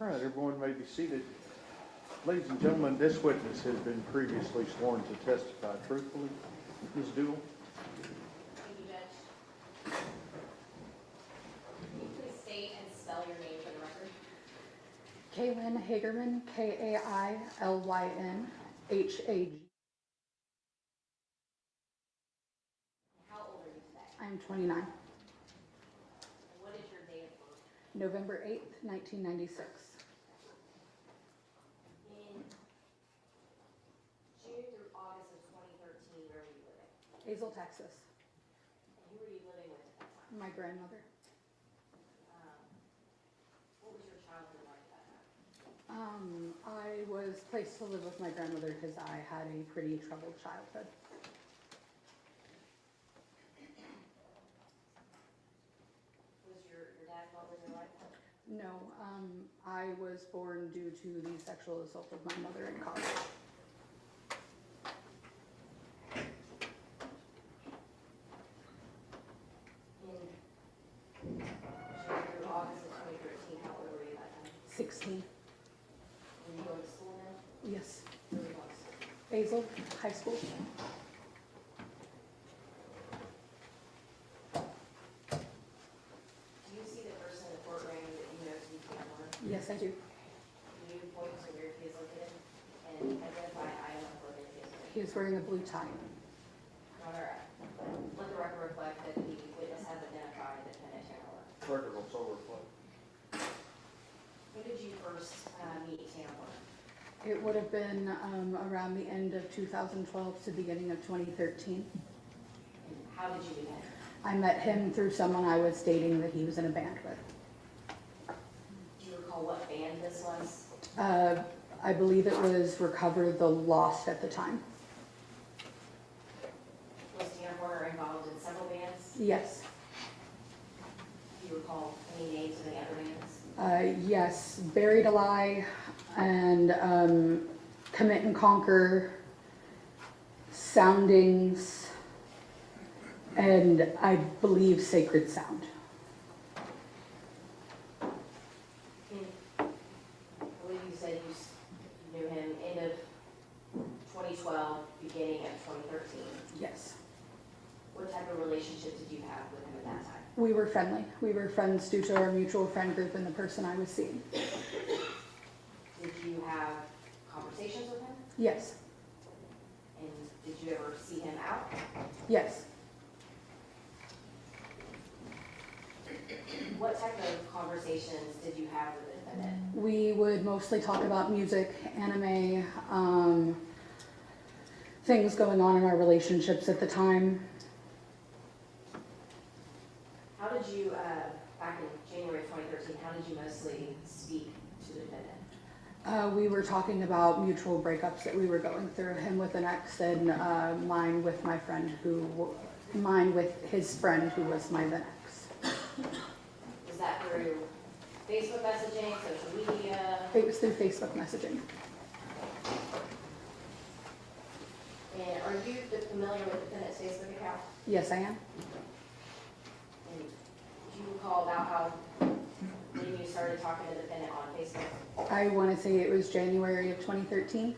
All right, everyone may be seated. Ladies and gentlemen, this witness has been previously sworn to testify truthfully. Ms. Dooley. Thank you, Judge. Can you please state and spell your name for the record? Kailyn Hagerman, Kailyn Hag. How old are you today? I'm 29. And what is your date of birth? November 8th, 1996. In June through August of 2013, where were you living? Hazel, Texas. And who were you living with at that time? My grandmother. What was your childhood like at that time? I was placed to live with my grandmother because I had a pretty troubled childhood. Was your dad involved in your life? No, I was born due to the sexual assault of my mother in college. In June through August of 2013, how old were you at that time? 16. Were you going to school then? Yes. Where were you going to school? Hazel, high school. Do you see the person in the courtroom that you know to be Cameron? Yes, I do. Can you point to where he is located and identify an item of clothing he is wearing? He was wearing a blue tie. Your Honor, let the record reflect that the witness has identified the defendant Tanner. Record will so reflect. When did you first meet Tanner? It would have been around the end of 2012 to beginning of 2013. And how did you meet him? I met him through someone I was dating that he was in a band with. Do you recall what band this was? I believe it was Recover the Lost at the time. Was Tanner Horner involved in several bands? Yes. Do you recall any names of any other bands? Yes, Buried Alive and Commit and Conquer, Soundings, and I believe Sacred Sound. I believe you said you knew him end of 2012, beginning of 2013. Yes. What type of relationship did you have with him at that time? We were friendly. We were friends due to our mutual friend group and the person I was seeing. Did you have conversations with him? Yes. And did you ever see him out? Yes. What type of conversations did you have with the defendant? We would mostly talk about music, anime, things going on in our relationships at the time. How did you, back in January of 2013, how did you mostly speak to the defendant? We were talking about mutual breakups that we were going through, him with an ex and mine with his friend who was my then ex. Was that through Facebook messaging, social media? It was through Facebook messaging. And are you familiar with the defendant's Facebook account? Yes, I am. And do you recall about how when you started talking to the defendant on Facebook? I want to say it was January of 2013.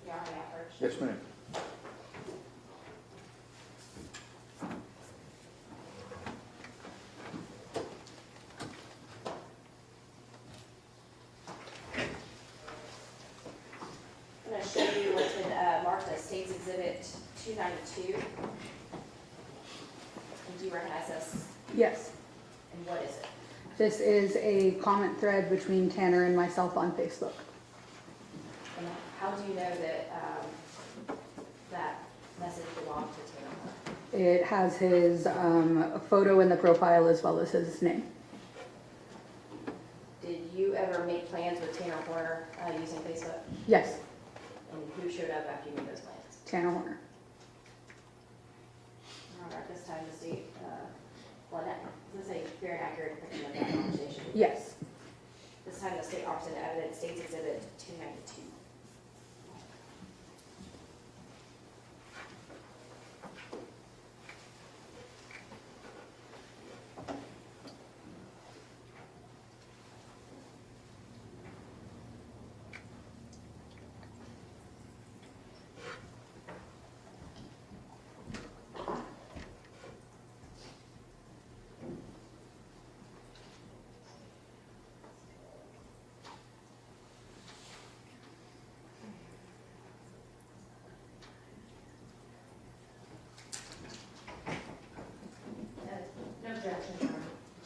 You are that first. Yes, ma'am. I'm going to show you what's been marked as State's Exhibit 292. And do you recognize this? Yes. And what is it? This is a comment thread between Tanner and myself on Facebook. And how do you know that that message belonged to Tanner Horner? It has his photo in the profile as well as his name. Did you ever make plans with Tanner Horner using Facebook? Yes, And who showed up after you made those plans? Tanner Horner. All right, this time the state, this is a very accurate depiction of that conversation. Yes. This time the state offers into evidence State's Exhibit 292.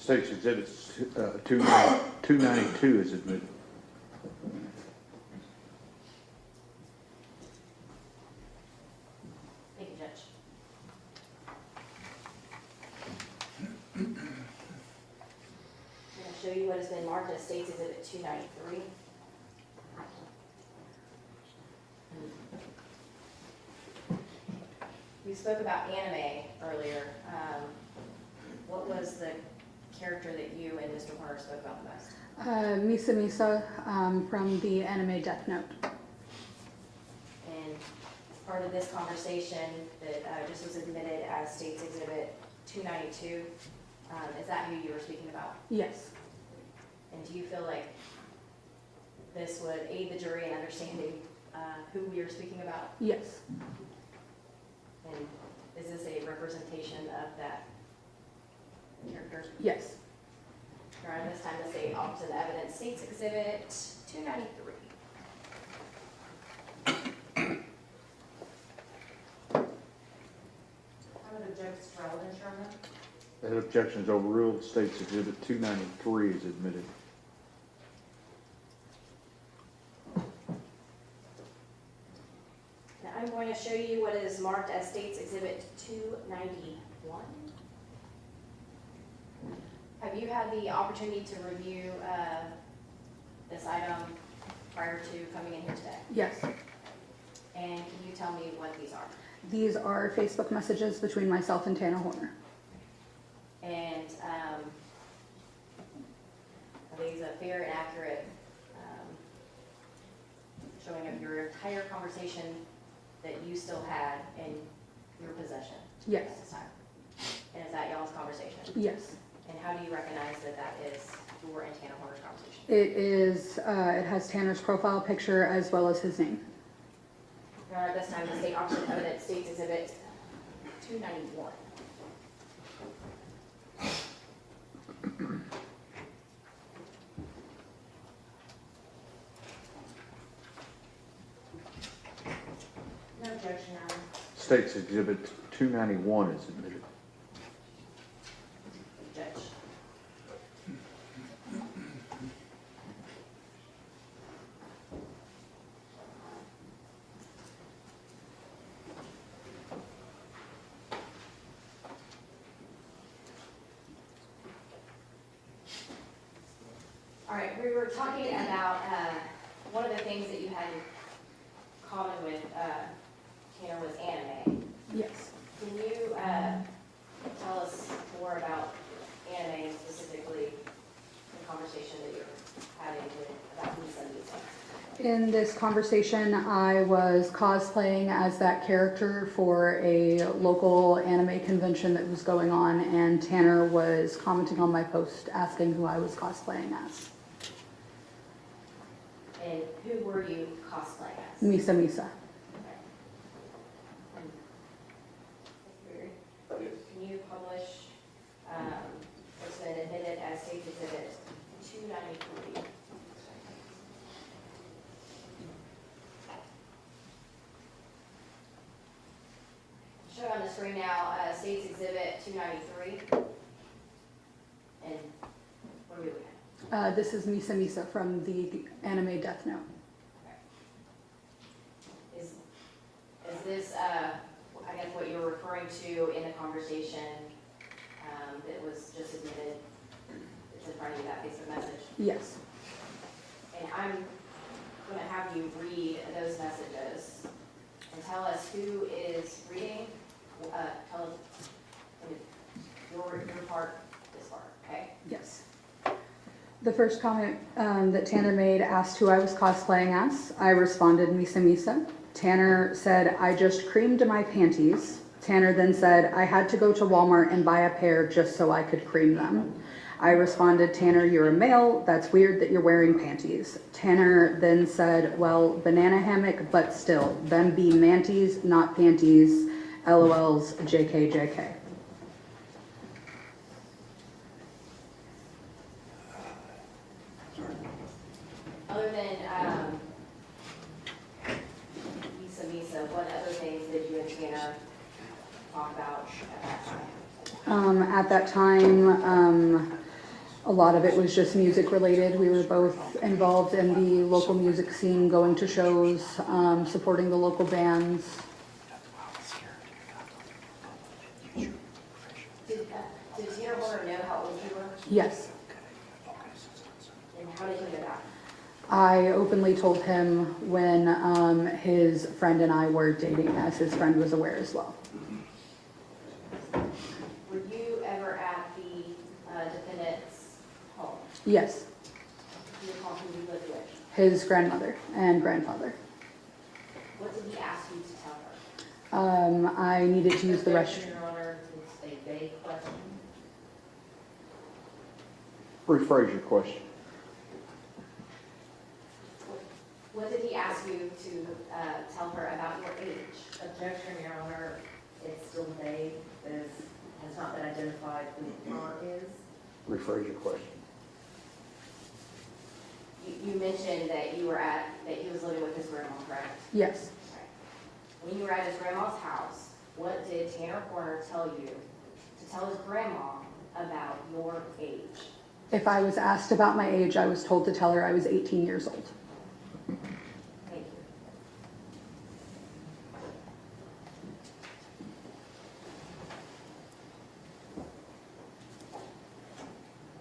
State's Exhibit 292 is admitted. Thank you, Judge. I'm going to show you what has been marked as State's Exhibit 293. We spoke about anime earlier. What was the character that you and Mr. Horner spoke about the most? Misa Misa from the anime Death Note. And as part of this conversation that just was admitted as State's Exhibit 292, is that who you were speaking about? Yes. And do you feel like this would aid the jury in understanding who we are speaking about? Yes. And is this a representation of that character? Yes. Your Honor, this time the state opposite evidence, State's Exhibit 293. I would object to relevance, Your Honor. That objection is overruled. State's Exhibit 293 is admitted. Now I'm going to show you what is marked as State's Exhibit 291. Have you had the opportunity to review this item prior to coming in here today? Yes. And can you tell me what these are? These are Facebook messages between myself and Tanner Horner. And are these a fair and accurate showing of your entire conversation that you still had in your possession Yes. at this time? And is that y'all's conversation? Yes. And how do you recognize that that is your and Tanner Horner's conversation? It is, it has Tanner's profile picture as well as his name. Your Honor, at this time, the state opposite evidence, State's Exhibit 291. No objection, Your Honor. State's Exhibit 291 is admitted. Judge. All right, we were talking about one of the things that you had in common with Tanner was anime. Yes. Can you tell us more about anime, specifically the conversation that you're having about Misa Misa? In this conversation, I was cosplaying as that character for a local anime convention that was going on, and Tanner was commenting on my post asking who I was cosplaying as. And who were you cosplaying as? Misa Misa. Okay. And can you publish what's been admitted as State's Exhibit 293? Show on the screen now, State's Exhibit 293. And what are we looking at? This is Misa Misa from the anime Death Note. Is this, I guess, what you're referring to in the conversation that was just admitted? It's in front of you, that Facebook message? Yes. And I'm going to have you read those messages and tell us who is reading. Tell us your part, this part, okay? Yes. The first comment that Tanner made asked who I was cosplaying as. I responded, Misa Misa. Tanner said, I just creamed my panties. Tanner then said, I had to go to Walmart and buy a pair just so I could cream them. I responded, Tanner, you're a male. That's weird that you're wearing panties. Tanner then said, well, banana hammock, but still. Them be manties, not panties. LOLs, JK, JK. Other than Misa Misa, what other things did you and Tanner talk about at that time? At that time, A lot of it was just music related. We were both involved in the local music scene, going to shows, supporting the local bands. Did Tanner Horner know how old you were? Yes, And how did he know that? I openly told him when his friend and I were dating, as his friend was aware as well. Were you ever at the defendant's home? Yes, Do you recall who you lived with? his grandmother and grandfather. What did he ask you to tell her? I needed to use the restroom. Your Honor, it's a vague question. Rephrase your question. What did he ask you to tell her about your age? Objection, Your Honor, it's still vague, this has not been identified who the parent is. Rephrase your question. You mentioned that that he was living with his grandma, correct? Yes, Right. When you were at his grandma's house, what did Tanner Horner tell you to tell his grandma about your age? if I was asked about my age, I was told to tell her I was 18 years old. Thank you.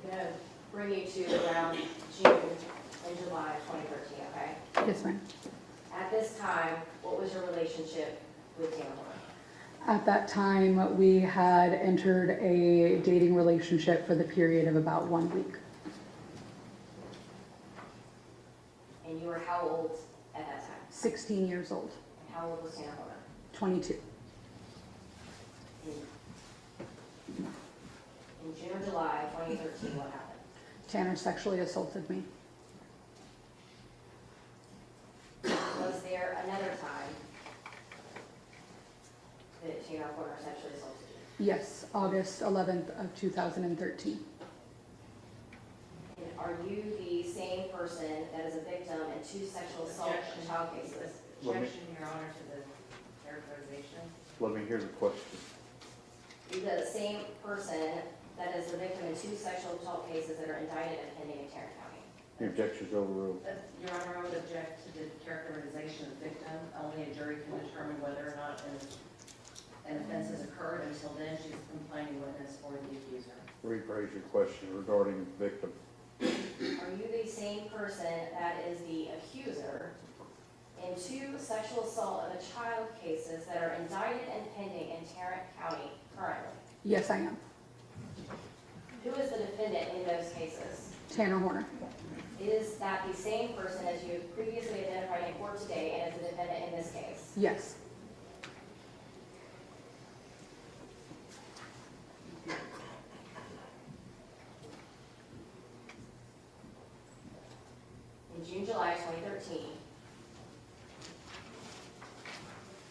I'm gonna bring you to around June and July 2013, okay? Yes, ma'am. At this time, what was your relationship with Tanner Horner? At that time, we had entered a dating relationship for the period of about 1 week. And you were how old at that time? 16 years old, And how old was Tanner Horner? 22. In June or July 2013, what happened? Tanner sexually assaulted me. Was there another time that Tanner Horner sexually assaulted you? Yes, August 11th of 2013. And are you the same person that is a victim in 2 sexual assault Objection. child cases? Objection, Your Honor, to the characterization. Let me hear the question. Are you the same person that is the victim in 2 sexual assault cases that are indicted and pending in Tarrant County? The objection's overruled. Your Honor, I would object to the characterization of victim. Only a jury can determine whether or not an offense has occurred. Until then, she's a complaining witness for the accuser. Rephrase your question regarding the victim. Are you the same person that is the accuser in 2 sexual assault of a child cases that are indicted and pending in Tarrant County currently? Yes, I am. Who is the defendant in those cases? Tanner Horner. Is that the same person as you have previously identified in court today and as the defendant in this case? Yes. In June, July 2013,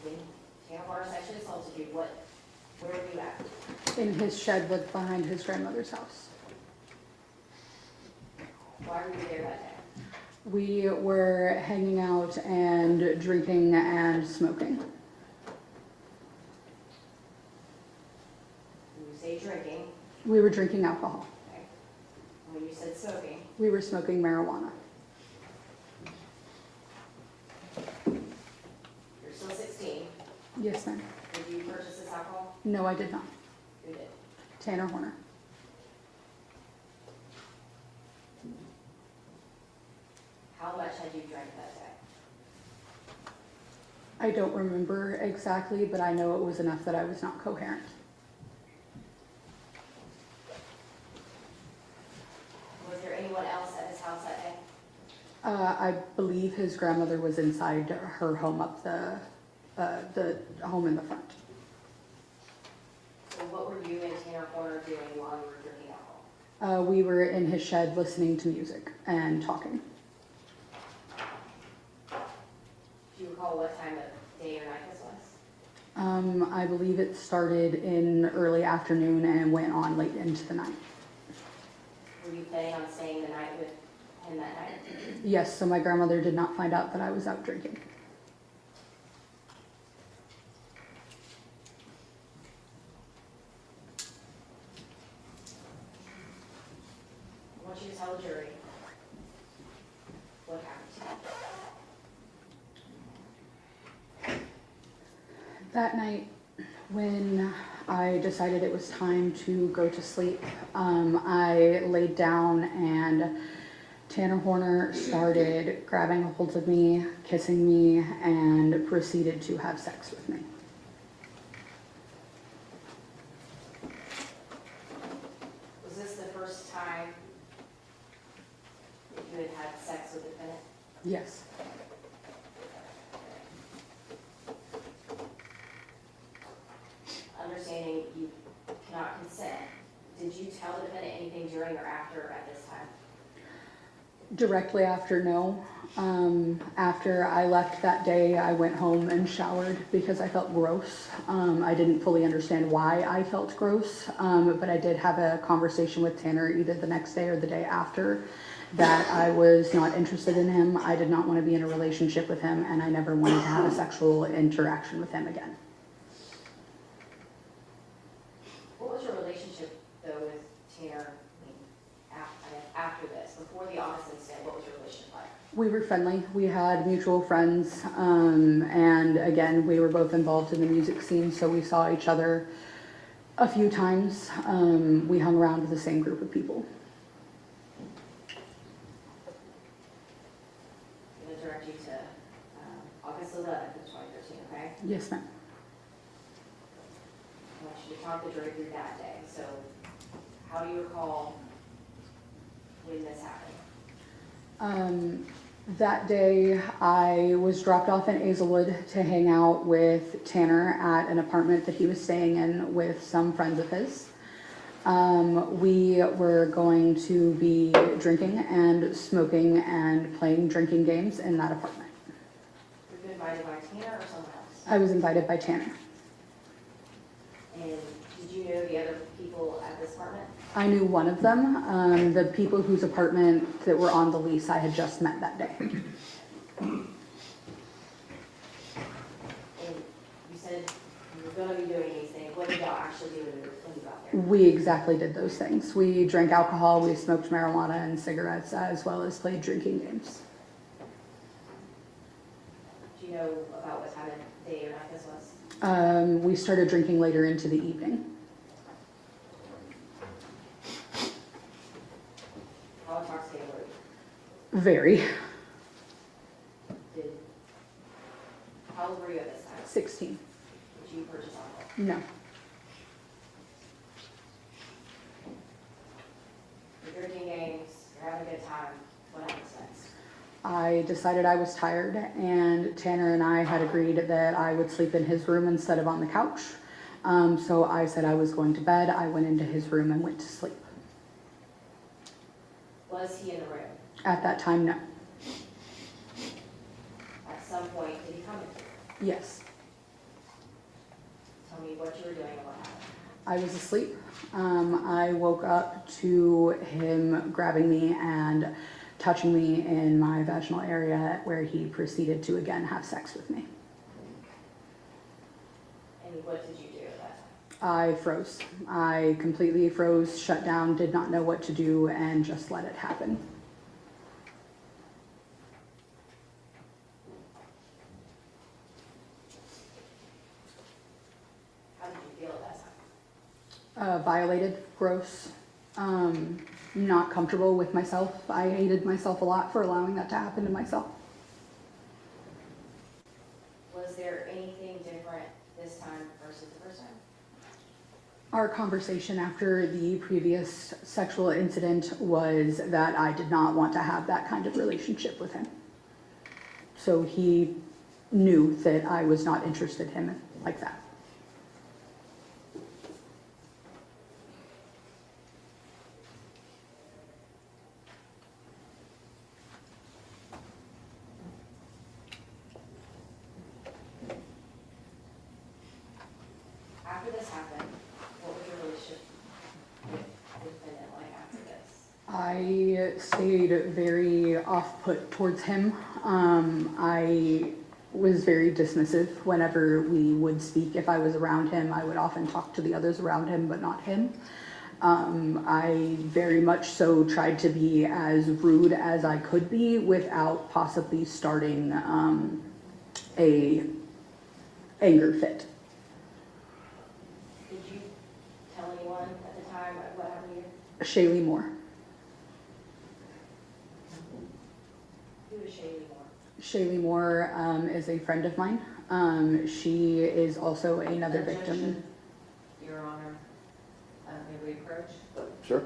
when Tanner Horner sexually assaulted you, where were you at? In his shed behind his grandmother's house. Why were you there that day? We were hanging out and drinking and smoking. When you say drinking, We were drinking alcohol. okay? And when you said smoking, We were smoking marijuana. you're still 16. Yes, ma'am. Did you purchase this alcohol? No, I did not. Who did? Tanner Horner. How much had you drank that day? I don't remember exactly, but I know it was enough that I was not coherent. Was there anyone else at his house that day? I believe his grandmother was inside her home up the home in the front. So what were you and Tanner Horner doing while you were drinking alcohol? We were in his shed listening to music and talking. Do you recall what time of day or night this was? I believe it started in early afternoon and went on late into the night. Were you planning on staying the night with him that night? Yes, so my grandmother did not find out that I was out drinking. you to tell the jury what happened to you. That night, when I decided it was time to go to sleep, I laid down and Tanner Horner started grabbing a hold of me, kissing me, and proceeded to have sex with me. Was this the first time that you had had sex with the defendant? Yes. Understanding you cannot consent, did you tell the defendant anything during or after at this time? Directly after, no. After I left that day, I went home and showered because I felt gross. I didn't fully understand why I felt gross, but I did have a conversation with Tanner either the next day or the day after that I was not interested in him. I did not want to be in a relationship with him, and I never wanted to have a sexual interaction with him again. What was your relationship, though, with Tanner after this? Before the August incident, what was your relationship like? We were friendly. We had mutual friends, and again, we were both involved in the music scene, so we saw each other a few times. We hung around with the same group of people. I'm going to direct you to August 11th of 2013, okay? Yes, ma'am. I want you to talk the jury through that day. So how do you recall when this happened? That day, I was dropped off in Hazelwood to hang out with Tanner at an apartment that he was staying in with some friends of his. We were going to be drinking and smoking and playing drinking games in that apartment. Were you invited by Tanner or someone else? I was invited by Tanner. And did you know the other people at this apartment? I knew one of them. The people whose apartment that were on the lease I had just met that day. And you said you were going to be doing these things. What did y'all actually do when you got there? We exactly did those things. We drank alcohol, we smoked marijuana and cigarettes, as well as played drinking games. Do you know about what time of day or night this was? We started drinking later into the evening. How intoxicated were you? Very. How old were you at this time? 16. Did you purchase alcohol? No. You're drinking games, you're having a good time. What happens next? I decided I was tired, and Tanner and I had agreed that I would sleep in his room instead of on the couch. So I said I was going to bed. I went into his room and went to sleep. Was he in the room? At that time, no. At some point, did he come in? Yes. Tell me what you were doing and what happened. I was asleep. I woke up to him grabbing me and touching me in my vaginal area, where he proceeded to again have sex with me. And what did you do at that time? I froze. I completely froze, shut down, did not know what to do, and just let it happen. How did you feel at that time? Violated, gross, not comfortable with myself. I hated myself a lot for allowing that to happen to myself. Was there anything different this time versus the first time? Our conversation after the previous sexual incident was that I did not want to have that kind of relationship with him. So he knew that I was not interested in him like that. After this happened, what was your relationship with the defendant like after this? I stayed very off-put towards him. I was very dismissive whenever we would speak. If I was around him, I would often talk to the others around him, but not him. I very much so tried to be as rude as I could be without possibly starting a anger fit. Did you tell anyone at the time what happened to you? Shaylee Moore. Who is Shaylee Moore? Shaylee Moore is a friend of mine. She is also another victim. Objection, Your Honor. May we approach? Sure.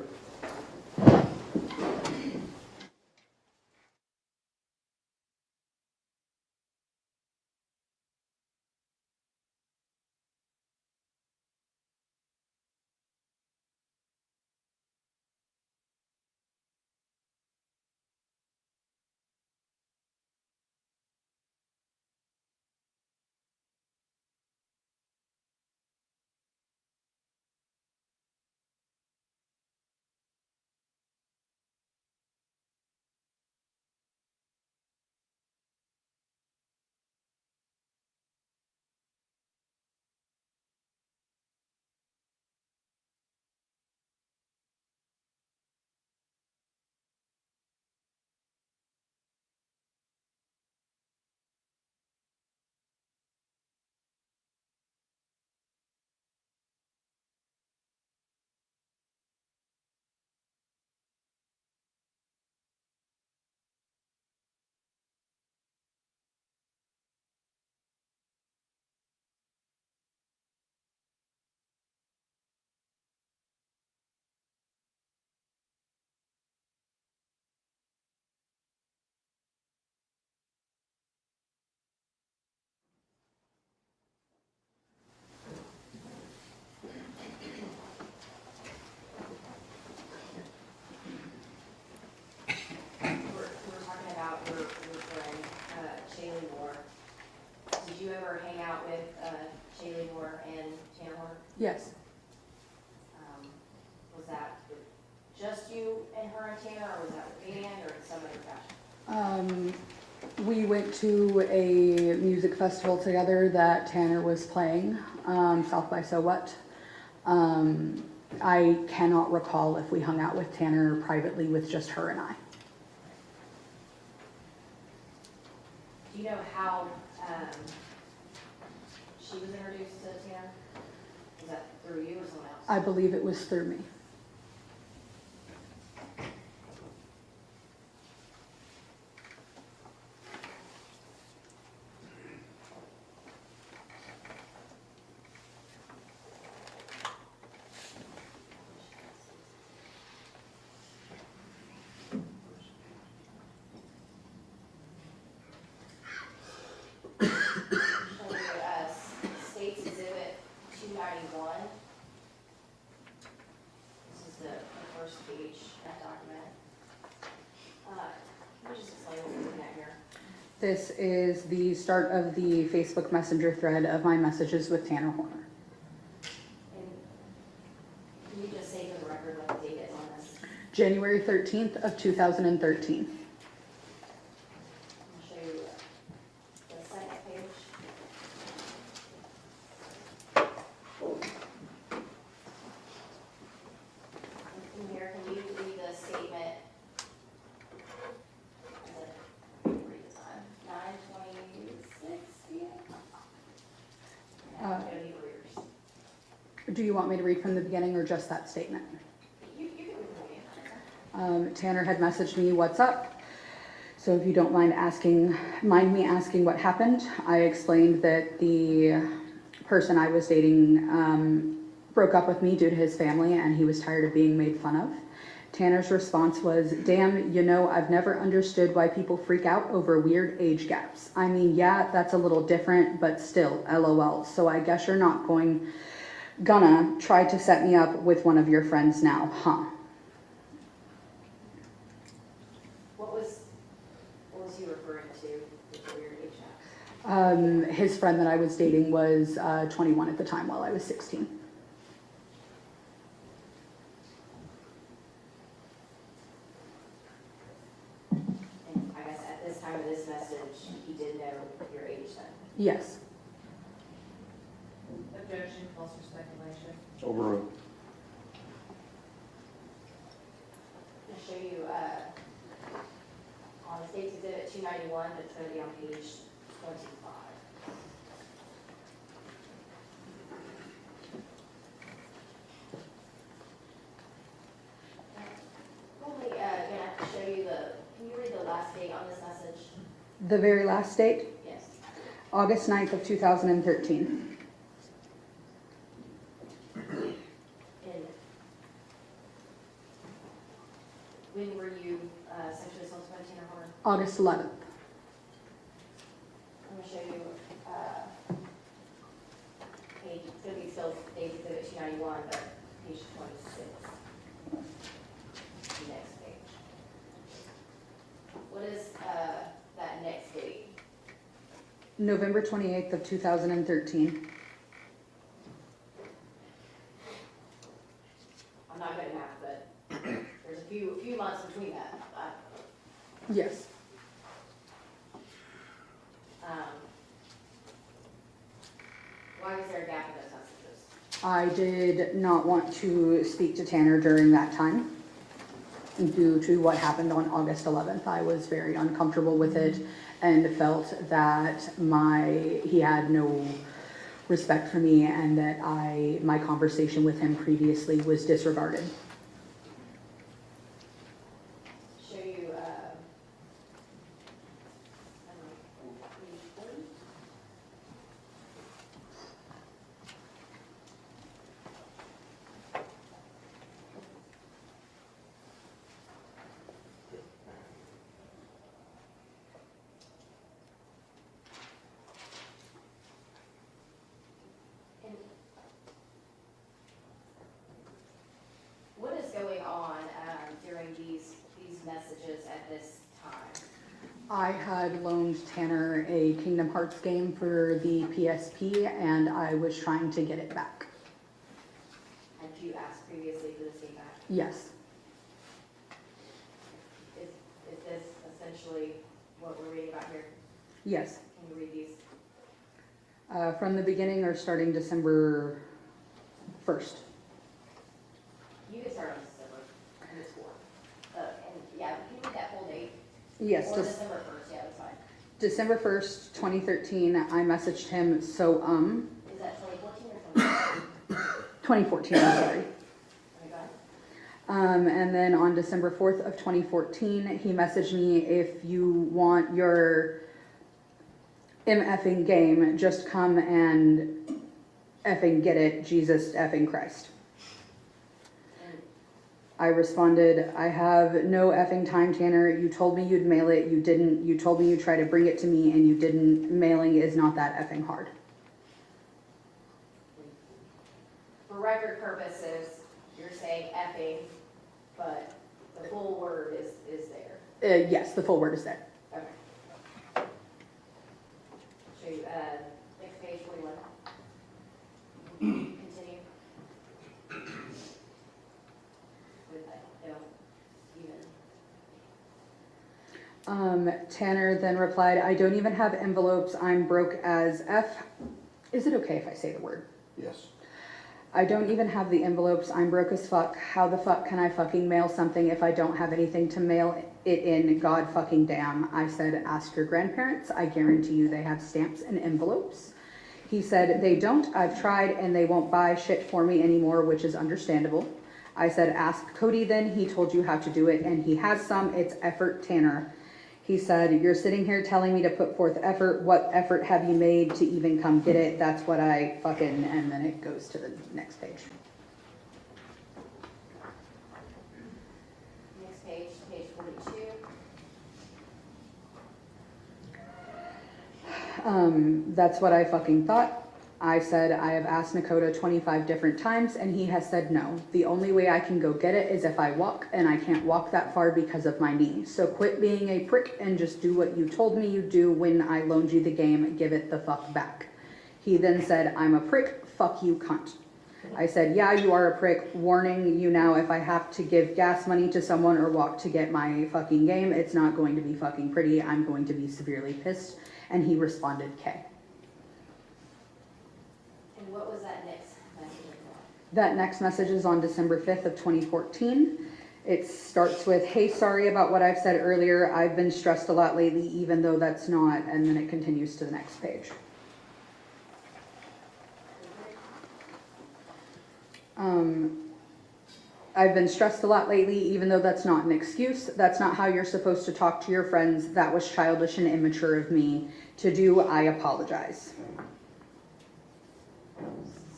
We're talking about your friend, Shaylee Moore. Did you ever hang out with Shaylee Moore and Tanner Moore? Yes. Was that just you and her and Tanner, or was that with band, or in some other fashion? We went to a music festival together that Tanner was playing, South by So What. I cannot recall if we hung out with Tanner privately with just her and I. Do you know how she was introduced to Tanner? Was that through you or someone else? I believe it was through me. States Exhibit 291. This is the first page of that document. Can you just explain what we're looking at here? This is the start of the Facebook Messenger thread of my messages with Tanner Horner. And can you just say for the record what the date is on this? January 13th of 2013. I'll show you the second page. In here, can you read the statement? Read the time, 9:26 p.m. Yeah, go to your readers. Do you want me to read from the beginning or just that statement? You can read from the Tanner had messaged me, "What's up?" So if you don't mind me asking what happened, I explained that the person I was dating broke up with me due to his family and he was tired of being made fun of. Tanner's response was, "Damn, you know, I've never understood why people freak out over weird age gaps. I mean, yeah, that's a little different, but still, LOL. So I guess you're not gonna try to set me up with one of your friends now, huh?" What was he referring to with the weird age gap? His friend that I was dating was 21 at the time while I was 16. And I guess at this time of this message, he did know your age then. Yes. Objection, false or speculation. Overruled. show you, on the State's Exhibit 291, but it's going to be on page 25. Only going to have to show you can you read the last date on this message? The very last date, Yes. August 9th of 2013. And when were you sexually assaulted by Tanner Horn? August 11th. I'm going to show you page, it's going to be still State's Exhibit 291, but page 26. The next page. What is that next date? November 28th of 2013. I'm not good at math, but there's a few months between that. Yes. Why was there a gap in those messages? I did not want to speak to Tanner during that time due to what happened on August 11th. I was very uncomfortable with it and felt that he had no respect for me and that my conversation with him previously was disregarded. Show you, page 40. And what is going on during these messages at this time? I had loaned Tanner a Kingdom Hearts game for the PSP and I was trying to get it back. Had you asked previously for this feedback? Yes. Is this essentially what we're reading about here? Yes. Can you read these? From the beginning or starting December 1st. You can start on December, and it's 4. And yeah, can you read that full date? Yes. Or December 1st, yeah, that's fine. December 1st, 2013, I messaged him, Is that 2014 or 2014, I'm sorry. Okay, go ahead. And then on December 4th of 2014, he messaged me, if you want your MFing game, just come and effing get it, Jesus effing Christ. And I responded, I have no effing time, Tanner. You told me you'd mail it. You didn't. You told me you'd try to bring it to me and you didn't. Mailing is not that effing hard. for record purposes, you're saying effing, but the full word is there. Yes, the full word is there. Okay. Show you, next page, 41. Continue. With that, they don't even. Tanner then replied, I don't even have envelopes. I'm broke as F. Is it okay if I say the word? Yes. I don't even have the envelopes. I'm broke as fuck. How the fuck can I fucking mail something if I don't have anything to mail it in? God fucking damn. I said, ask your grandparents. I guarantee you they have stamps and envelopes. He said, they don't. I've tried and they won't buy shit for me anymore, which is understandable. I said, ask Cody then. He told you how to do it and he has some. It's effort, Tanner. He said, you're sitting here telling me to put forth effort. What effort have you made to even come get it? That's what I fucking, and then it goes to the next page. Next page, page 42. That's what I fucking thought. I said, I have asked Nakota 25 different times and he has said no. The only way I can go get it is if I walk and I can't walk that far because of my knee. So quit being a prick and just do what you told me you'd do when I loaned you the game. Give it the fuck back. He then said, I'm a prick. Fuck you, cunt. I said, yeah, you are a prick. Warning you now, if I have to give gas money to someone or walk to get my fucking game, it's not going to be fucking pretty. I'm going to be severely pissed. And he responded, K. And what was that next message about? That next message is on December 5th of 2014. It starts with, hey, sorry about what I've said earlier. I've been stressed a lot lately, even though that's not, and then it continues to the next page. I've been stressed a lot lately, even though that's not an excuse. That's not how you're supposed to talk to your friends. That was childish and immature of me to do. I apologize.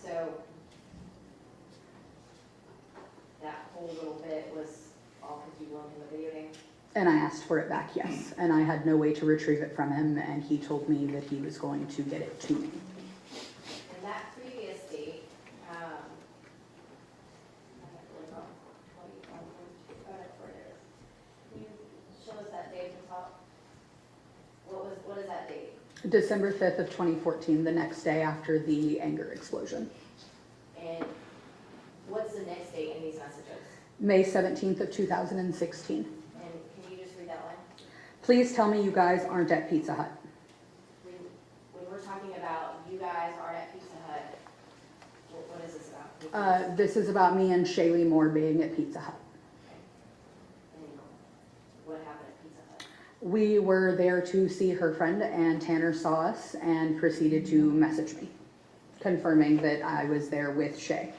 So that whole little bit was all because you loaned him a video game? And I asked for it back, yes. And I had no way to retrieve it from him, and he told me that he was going to get it to me. And that previous date, I can't really know, 20, that's where it is. Can you show us that date at the top? What is that date? December 5th of 2014, the next day after the anger explosion. And what's the next date in these messages? May 17th of 2016. And can you just read that line? Please tell me you guys aren't at Pizza Hut. When we're talking about you guys aren't at Pizza Hut, what is this about? This is about me and Shaylee Moore being at Pizza Hut. And what happened at Pizza Hut? We were there to see her friend, and Tanner saw us and proceeded to message me, confirming that I was there with Shay.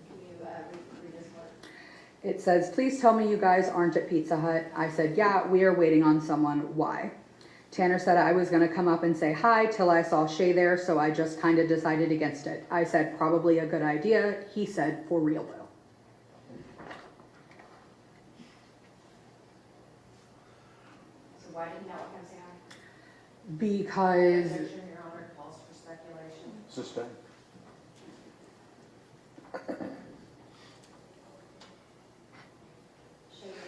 Can you read this part? It says, please tell me you guys aren't at Pizza Hut. I said, yeah, we are waiting on someone. Why? Tanner said I was going to come up and say hi till I saw Shay there, so I just kind of decided against it. I said, probably a good idea. He said, for real though. So why did he not want to come say hi? Because Objection, Your Honor, calls for speculation. Sustained. Show you,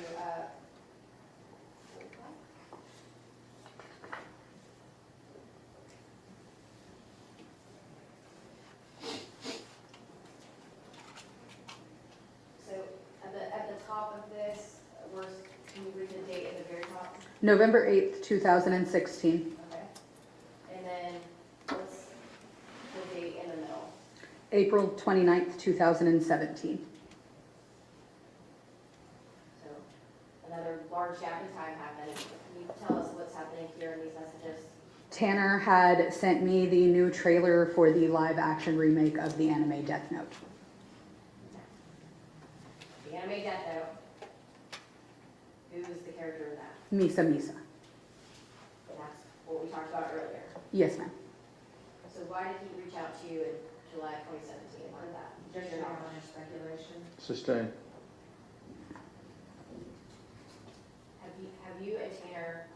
so at the top of this, can you read the date at the very top? November 8th, 2016. Okay. And then what's the date in the middle? April 29th, 2017. So another large gap in time happened. Can you tell us what's happening here in these messages? Tanner had sent me the new trailer for the live action remake of the anime Death Note. The anime Death Note. Who's the character in that? Misa Misa. And that's what we talked about earlier. Yes, ma'am. So why did he reach out to you in July 2017? What is that? Objection, Your Honor, speculation. Sustained. Have you and Tanner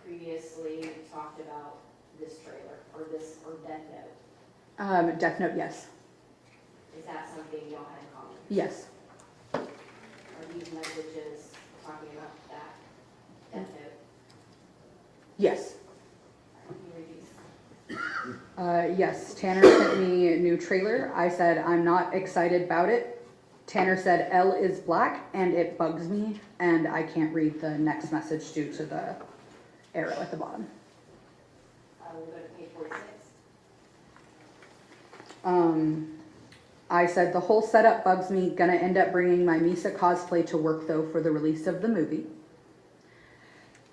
previously talked about this trailer or Death Note? Death Note, yes. Is that something y'all had in common? Yes. Are these messages talking about that Death Note? Yes. Can you read these? Yes. Tanner sent me a new trailer. I said, I'm not excited about it. Tanner said, L is black and it bugs me, and I can't read the next message due to the arrow at the bottom. We'll go to page 46. I said, the whole setup bugs me. Gonna end up bringing my Misa cosplay to work though for the release of the movie.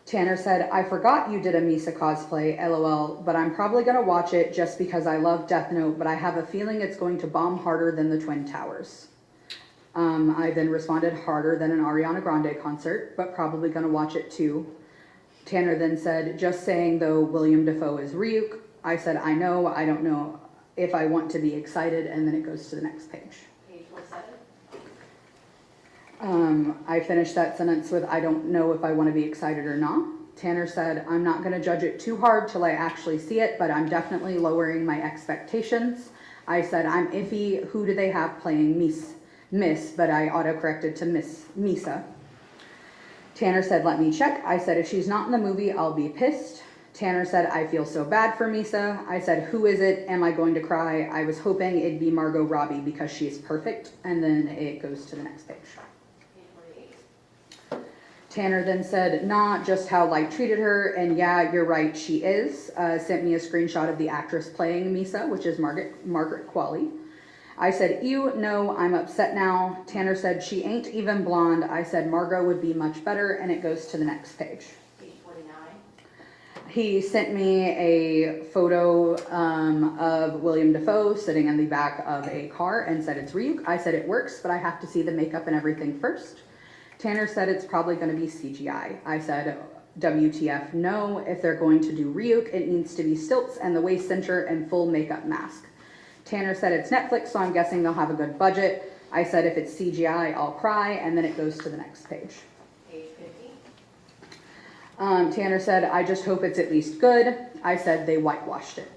Tanner said, I forgot you did a Misa cosplay, LOL, but I'm probably gonna watch it just because I love Death Note, but I have a feeling it's going to bomb harder than the Twin Towers. I then responded, harder than an Ariana Grande concert, but probably gonna watch it too. Tanner then said, just saying though, William Dafoe is Ryuk. I said, I know, I don't know if I want to be excited, and then it goes to the next page. Page 47. I finished that sentence with, I don't know if I want to be excited or not. Tanner said, I'm not going to judge it too hard till I actually see it, but I'm definitely lowering my expectations. I said, I'm iffy. Who do they have playing Miss, but I autocorrected to Miss Misa. Tanner said, let me check. I said, if she's not in the movie, I'll be pissed. Tanner said, I feel so bad for Misa. I said, who is it? Am I going to cry? I was hoping it'd be Margot Robbie because she's perfect. And then it goes to the next page. Page 48. Tanner then said, nah, just how Light treated her. And yeah, you're right, she is. Sent me a screenshot of the actress playing Misa, which is Margaret Qualley. I said, ew, no, I'm upset now. Tanner said, she ain't even blonde. I said, Margot would be much better, and it goes to the next page. Page 49. He sent me a photo of William Dafoe sitting in the back of a car and said it's Ryuk. I said it works, but I have to see the makeup and everything first. Tanner said it's probably going to be CGI. I said, WTF, no. If they're going to do Ryuk, it needs to be stilts and the waist cincher and full makeup mask. Tanner said it's Netflix, so I'm guessing they'll have a good budget. I said if it's CGI, I'll cry, and then it goes to the next page. Page 50. Tanner said, I just hope it's at least good. I said they whitewashed it.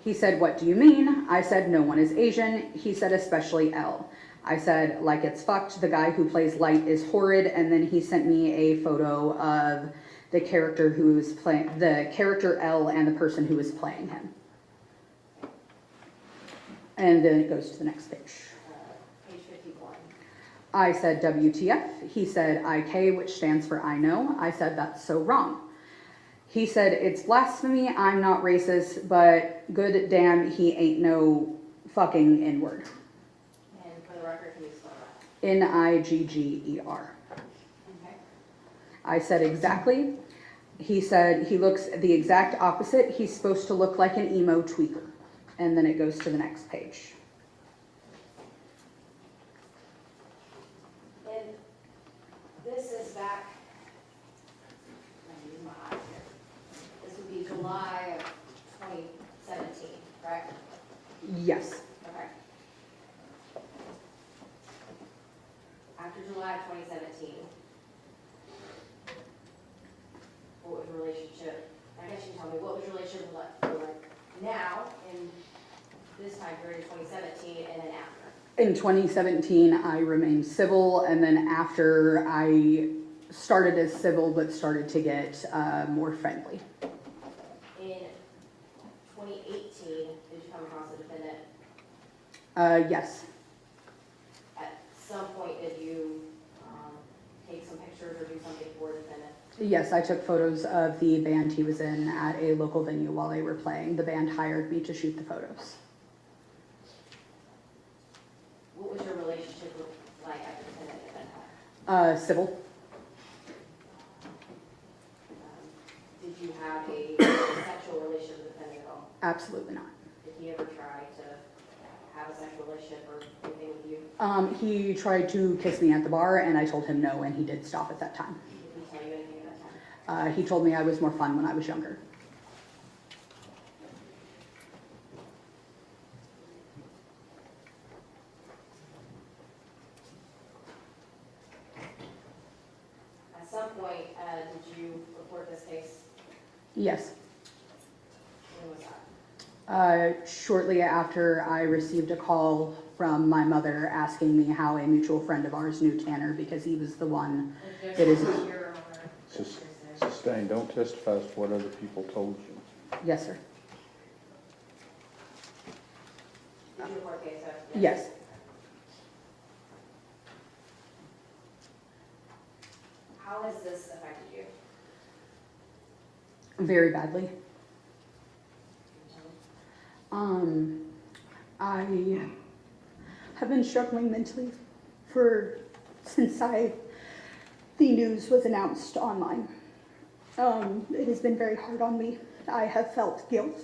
He said, what do you mean? I said, no one is Asian. He said, especially Elle. I said, like it's fucked. The guy who plays Light is horrid. And then he sent me a photo of the character who was playing, the character Elle and the person who was playing him. And then it goes to the next page. Page 51. I said WTF. He said IK, which stands for I know. I said that's so wrong. He said it's blasphemy. I'm not racist, but good damn, he ain't no fucking N-word. And for the record, can you spell that? Nigger. Okay. I said exactly. He said he looks the exact opposite. He's supposed to look like an emo tweaker. And then it goes to the next page. And this is back, let me use my eyes here. This would be July of 2017, correct? Yes. Okay. After July of 2017, what was your relationship? I guess you can tell me, what was your relationship like now in this time period of 2017 and then after? In 2017, I remained civil, and then after I started as civil, but started to get more friendly. In 2018, did you come across a defendant? Yes. At some point, did you take some pictures or do something for a defendant? Yes, I took photos of the band he was in at a local venue while they were playing. The band hired me to shoot the photos. What was your relationship with, like, at the defendant at that time? Civil. Did you have a sexual relationship with the defendant at all? Absolutely not. Did he ever try to have a sexual relationship or anything with you? He tried to kiss me at the bar, and I told him no, and he did stop at that time. Did he tell you anything at that time? He told me I was more fun when I was younger. At some point, did you report this case? Yes. When was that? Shortly after I received a call from my mother asking me how a mutual friend of ours knew Tanner because he was the one that is... Sustained, don't testify as to what other people told you. Yes, sir. Did you report the case? Yes. How has this affected you? Very badly. Can you tell me? I have been struggling mentally since the news was announced online. It has been very hard on me. I have felt guilt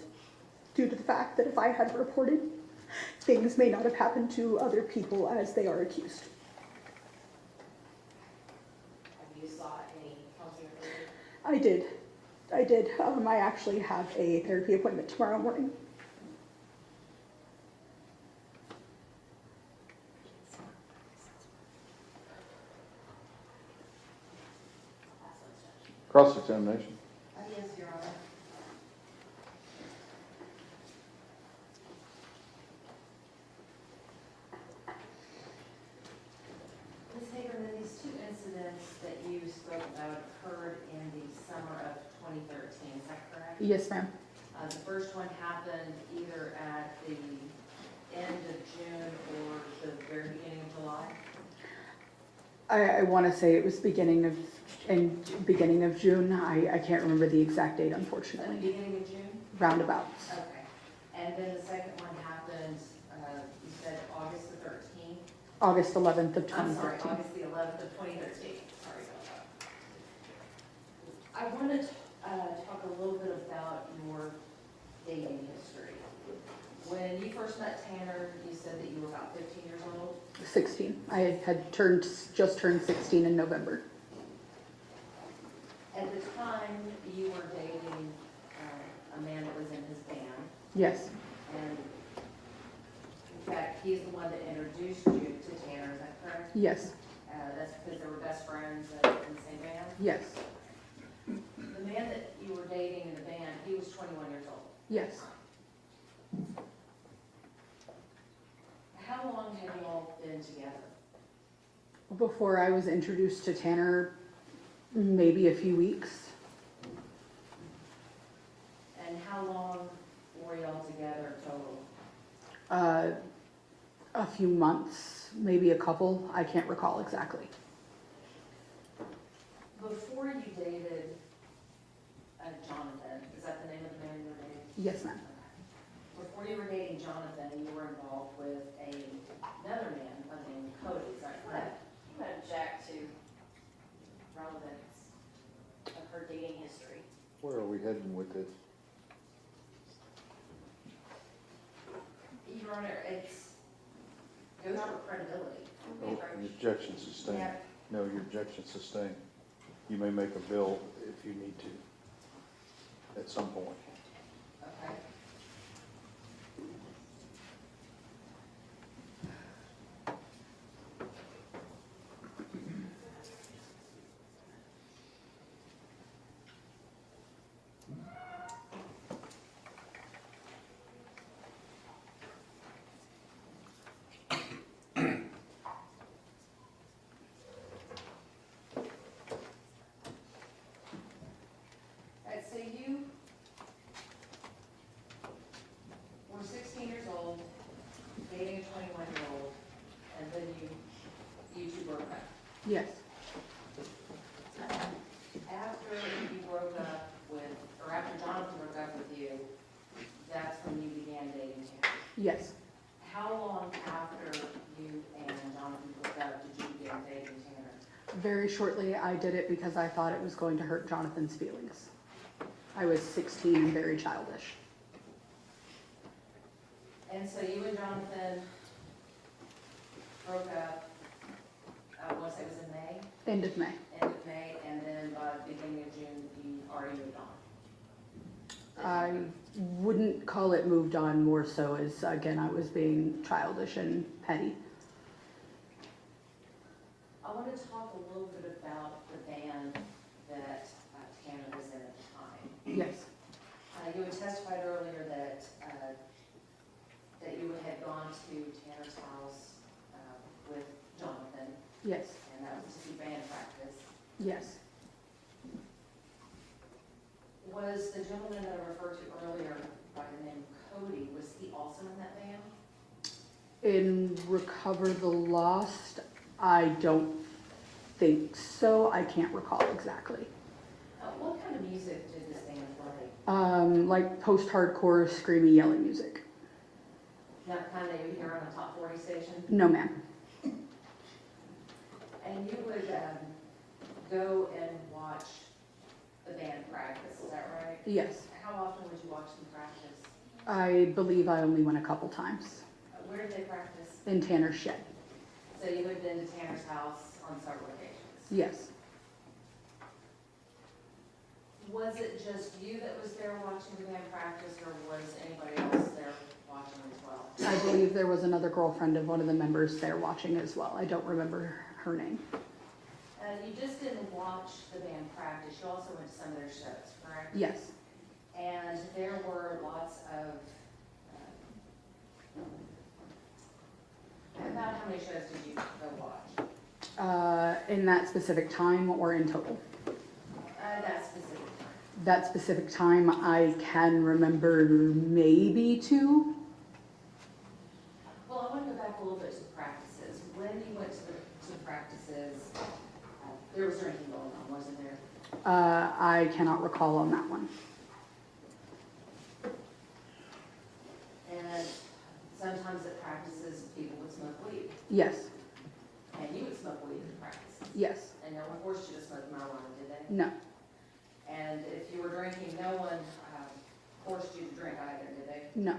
due to the fact that if I had reported, things may not have happened to other people as they are accused. Have you sought any counseling or therapy? I did. I actually have a therapy appointment tomorrow morning. Cross-examination. Yes, Your Honor. Ms. Hagerman, these two incidents that you spoke about occurred in the summer of 2013, is that correct? Yes, ma'am. The first one happened either at the end of June or the very beginning of July? I want to say it was beginning of June. I can't remember the exact date, At the unfortunately. beginning of June? Roundabouts. Okay. And then the second one happened, you said August August 11th of I'm sorry, 2013. August the 11th of 2013. Sorry about that. I want to talk a little bit about your dating history. When you first met Tanner, you said that you were about 15 years old. 16. I had just turned 16 in November. At the time, you were dating a man that was in his band, Yes, and in fact, he's the one that introduced you to Tanner, is that correct? yes, That's because they were best friends in the same band? yes, The man that you were dating in the band, he was 21 years old. yes. How long have you all been together? Before I was introduced to Tanner, maybe a few weeks. And how long were y'all together total? A few months, maybe a couple. I can't recall exactly. Before you dated Jonathan, is that the name of the man you were dating? Yes, ma'am. Before you were dating Jonathan, you were involved with another man by the name of Cody, is that correct? I'm going to object to relevance of her dating history. Where are we heading with this? Your Honor, it goes for credibility. Oh, your objection sustained. Yeah. No, your objection sustained. You may make a bill if you need to, at some point. Okay. Alright, so you were 16 years old, dating a 21-year-old, and then you two broke up. Yes, After you broke up with, or after Jonathan broke up with you, that's when you began dating Tanner. yes. How long after you and Jonathan broke up did you begin dating Tanner? Very shortly, I did it because I thought it was going to hurt Jonathan's feelings. I was 16 and very childish. And so you and Jonathan broke up, I want to say it was in May, End of May. end of May, and then by the beginning of June, you already moved on. I wouldn't call it moved on, more so as, again, I was being childish and petty. I want to talk a little bit about the band that Tanner was in at the time. Yes, You had testified earlier that you had gone to Tanner's house with Jonathan, yes, and that was to see band practice. yes. Was the gentleman that I referred to earlier by the name Cody, was he also in that band? In Recover the Lost, I don't think so. I can't recall exactly. What kind of music did this band play? Like post-hardcore, screamy, yelling music. That kind that you hear on the top 40 station? No, ma'am. And you would go and watch the band practice, is that right? Yes, How often would you watch them practice? I believe I only went a couple times. Where did they practice? In Tanner's shed. So you had been to Tanner's house on several occasions. Yes. Was it just you that was there watching the band practice, or was anybody else there watching as well? I believe there was another girlfriend of one of the members there watching as well. I don't remember her name. You just didn't watch the band practice, you also went to some of their shows, correct? Yes. And there were lots of, about how many shows did you go watch? In that specific time or in total? That specific time. That specific time, I can remember maybe 2. Well, I want to go back a little bit to the practices. When you went to the practices, there was drinking going on, wasn't there? I cannot recall on that one. And sometimes at practices, people would smoke weed. Yes, Yes. And no one forced you to smoke marijuana, did they? No. And if you were drinking, no one forced you to drink either, did they? No.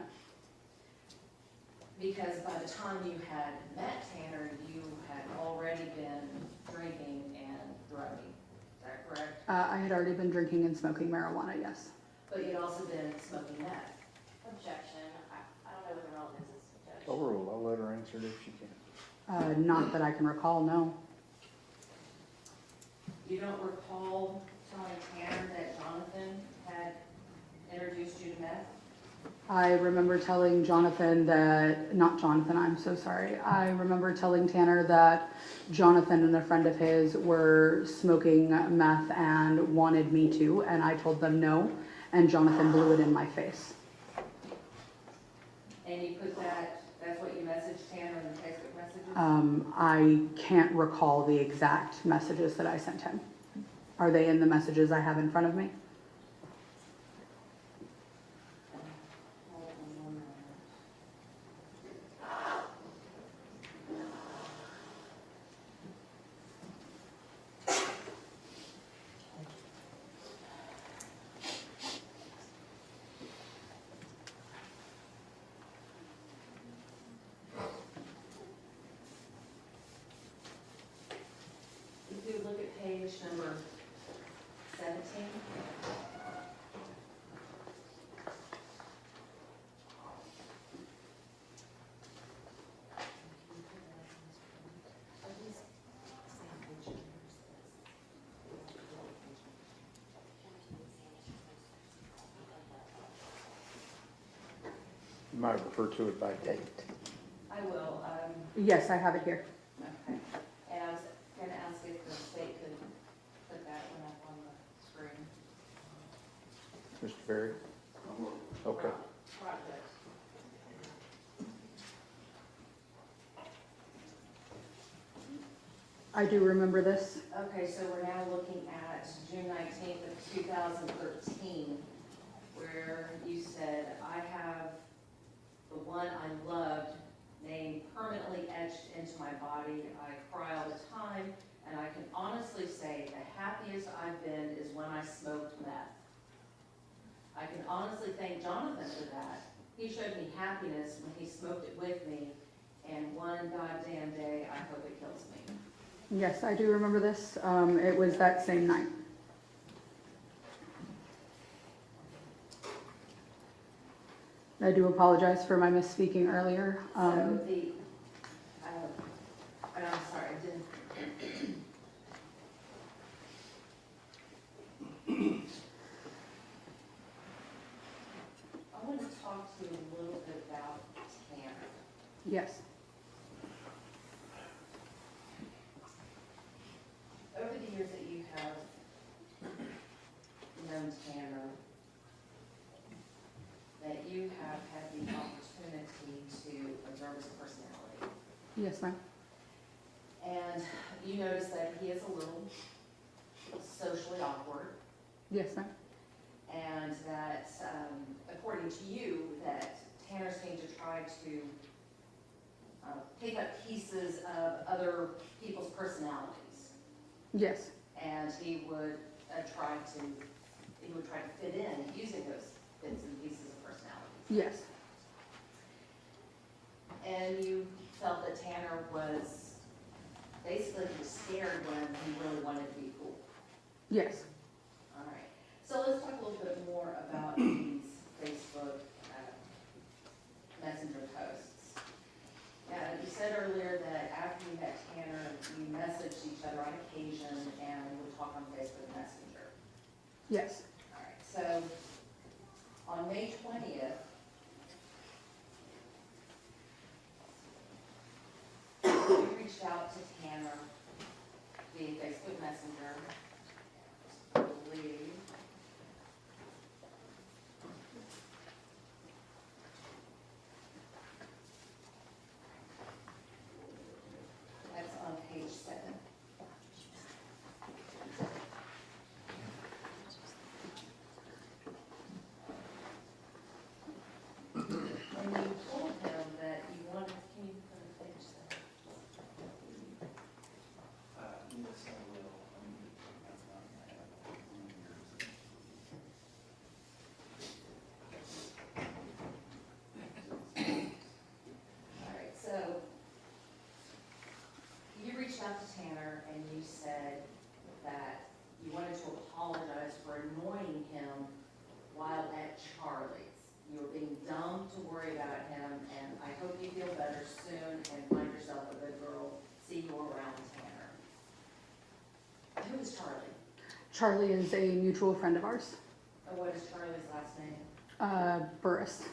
Because by the time you had met Tanner, you had already been drinking and drugging. Is that correct? I had already been drinking and smoking marijuana, yes. But you'd also been smoking meth. Objection, I don't know what the relevance is, Judge. Overruled, I'll let her answer it if she can. Not that I can recall, no. You don't recall telling Tanner that Jonathan had introduced you to meth? I remember telling Jonathan that, not Jonathan, I'm so sorry. I remember telling Tanner that Jonathan and a friend of his were smoking meth and wanted me to, and I told them no, and Jonathan blew it in my face. And you put that's what you messaged Tanner in the Facebook messages? I can't recall the exact messages that I sent him. Are they in the messages I have in front of me? Hold on 1 minute. If you look at page number 17. You might refer to it by date. I will, Yes, I have it here. okay. And I was gonna ask if the state could put that one up on the screen. Mr. Berry? Okay. Project. I do remember this. Okay, so we're now looking at June 19th of 2013, where you said, I have the one I loved name permanently etched into my body. I cry all the time, and I can honestly say the happiest I've been is when I smoked meth. I can honestly thank Jonathan for that. He showed me happiness when he smoked it with me, and one goddamn day, I hope it kills me. Yes, I do remember this. It was that same night. I do apologize for my misspeaking earlier. So I'm sorry, I didn't. I want to talk to you a little bit about Tanner. Yes. Over the years that you have known Tanner, that you have had the opportunity to observe his personality. Yes, ma'am. And you notice that he is a little socially awkward, Yes, ma'am. and that, according to you, that Tanner seemed to try to pick up pieces of other people's personalities, Yes. and he would try to fit in using those bits and pieces of personalities. Yes. And you felt that Tanner was basically scared when he really wanted to be cool. Yes. All right. So let's talk a little bit more about these Facebook messenger posts. You said earlier that after you met Tanner, you messaged each other on occasion and would talk on Facebook Messenger. Yes. All right. So on May 20th, you reached out to Tanner via Facebook Messenger. I believe. That's on page 7. And you told him that you wanted, can you put a page 7? apologize for annoying him while at Charlie's. You were being dumb to worry about him, and I hope you feel better soon and find yourself a good girl. See you around, Tanner. Who is Charlie? Charlie is a mutual friend of ours, And what is Charlie's last name? Burris.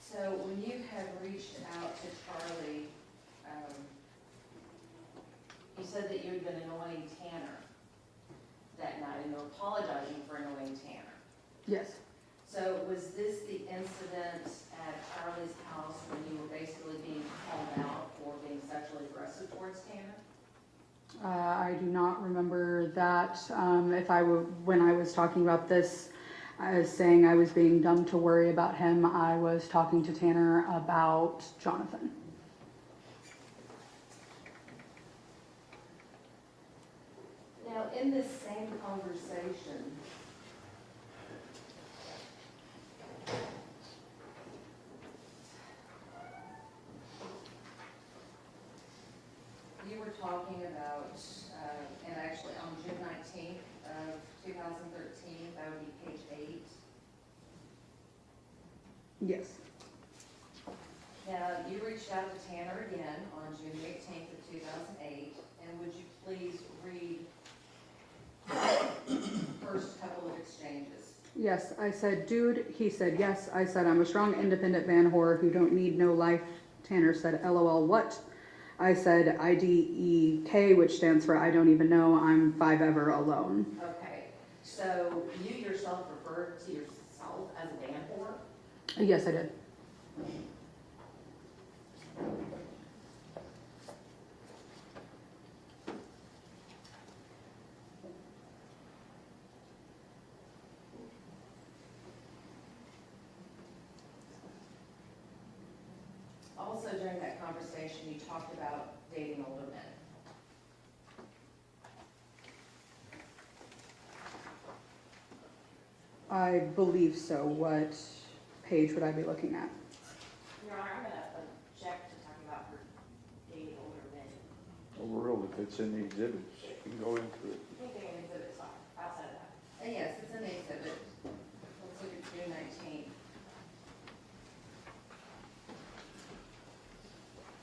So when you had reached out to Charlie, you said that you had been annoying Tanner that night, and you were apologizing for annoying Tanner. Yes. So was this the incident at Charlie's house when you were basically being called out for being sexually aggressive towards Tanner? I do not remember that. When I was talking about this, I was saying I was being dumb to worry about him. I was talking to Tanner about Jonathan. Now, in this same conversation, you were talking about, and actually on June 19th of 2013, that would be page 8. Yes. Now, you reached out to Tanner again on June 18th of 2008, and would you please read the first couple of exchanges? Yes, I said, dude. He said, yes. I said, I'm a strong, independent man whore who don't need no life. Tanner said, LOL, what? I said, IDEK, which stands for I don't even know. I'm 5 ever alone. Okay, so you yourself referred to yourself as a man whore? Yes, I did. Also, during that conversation, you talked about dating older men. I believe so. What page would I be looking at? Your Honor, I'm gonna object to talking about her dating older men. Overall, if it's in the exhibits, you can go into it. Anything in exhibits outside of that. Yes, it's in the exhibit. Let's look at June 19th.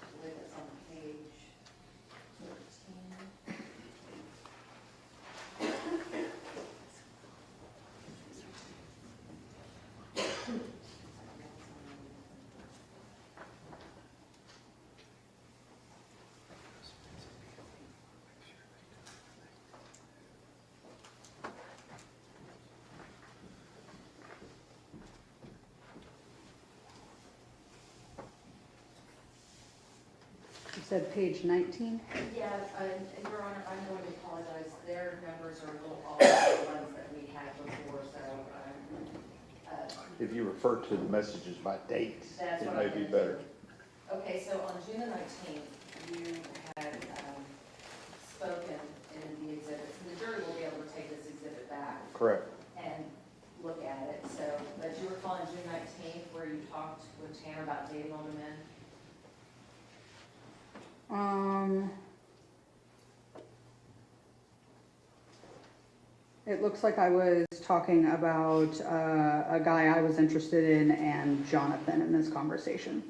I believe it's on page 13. You said page 19? Yeah, Your Honor, I'm going to apologize. Their numbers are a little off the ones that we had before, so If you refer to the messages by dates, that's it what may I'm be gonna better. do. Okay, so on June the 19th, you had spoken in the exhibits, and the jury will be able to take this exhibit back Correct. and look at it. So, but you recall on June 19th where you talked with Tanner about dating older men? It looks like I was talking about a guy I was interested in and Jonathan in this conversation.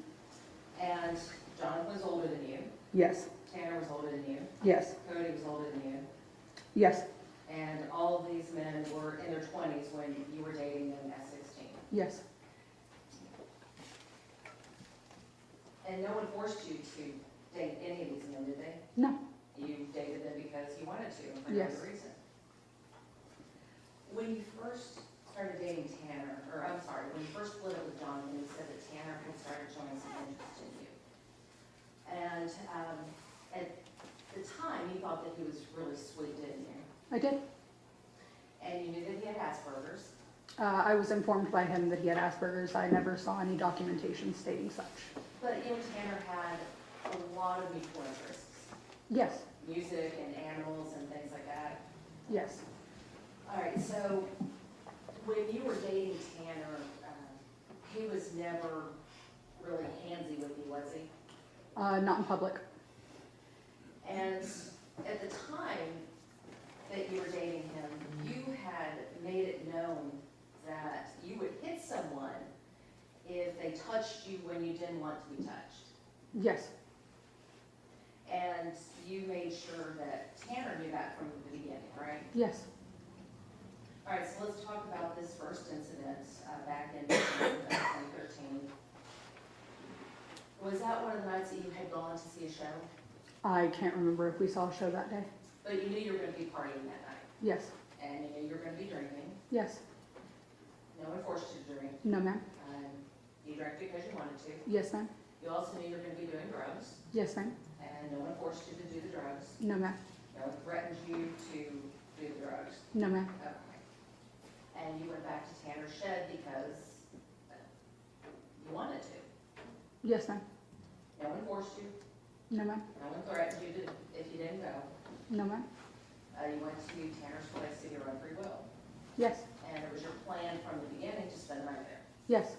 And Jonathan was older than you, Yes, Tanner was older than you, yes, Cody was older than you, yes, and all of these men were in their 20s when you were dating them at 16. yes. And no one forced you to date any of these men, did they? No. You dated them because you wanted to, and for no Yes. other reason. When you first started dating Tanner, or I'm sorry, when you first split up with Jonathan, you said that Tanner had started showing some interest in you. And at the time, you thought that he was really sweet, didn't you? I did. And you knew that he had Asperger's. I was informed by him that he had Asperger's. I never saw any documentation stating such. But you and Tanner had a lot of mutual interests. Yes, Music and animals and things like that. yes. All right, so when you were dating Tanner, he was never really handsy with you, was he? Not in public. And at the time that you were dating him, you had made it known that you would hit someone if they touched you when you didn't want to be touched. Yes. And you made sure that Tanner knew that from the beginning, right? Yes. All right, so let's talk about this first incident back in 2013. Was that one of the nights that you had gone to see a show? I can't remember if we saw a show that day. But you knew you were going to be partying that night, Yes. and you knew you were going to be drinking. Yes. No one forced you to drink. No, ma'am. You drank because you wanted to. Yes, ma'am. You also knew you were going to be doing drugs, Yes, ma'am. and no one forced you to do the drugs. No, ma'am. No one threatened you to do the drugs. No, ma'am. Okay. And you went back to Tanner's shed because you wanted to. Yes, ma'am. No one forced you. No, ma'am. No one threatened you to, if you didn't go. No, ma'am. You went to Tanner's place of your own free will. Yes. And it was your plan from the beginning to spend the night there. Yes.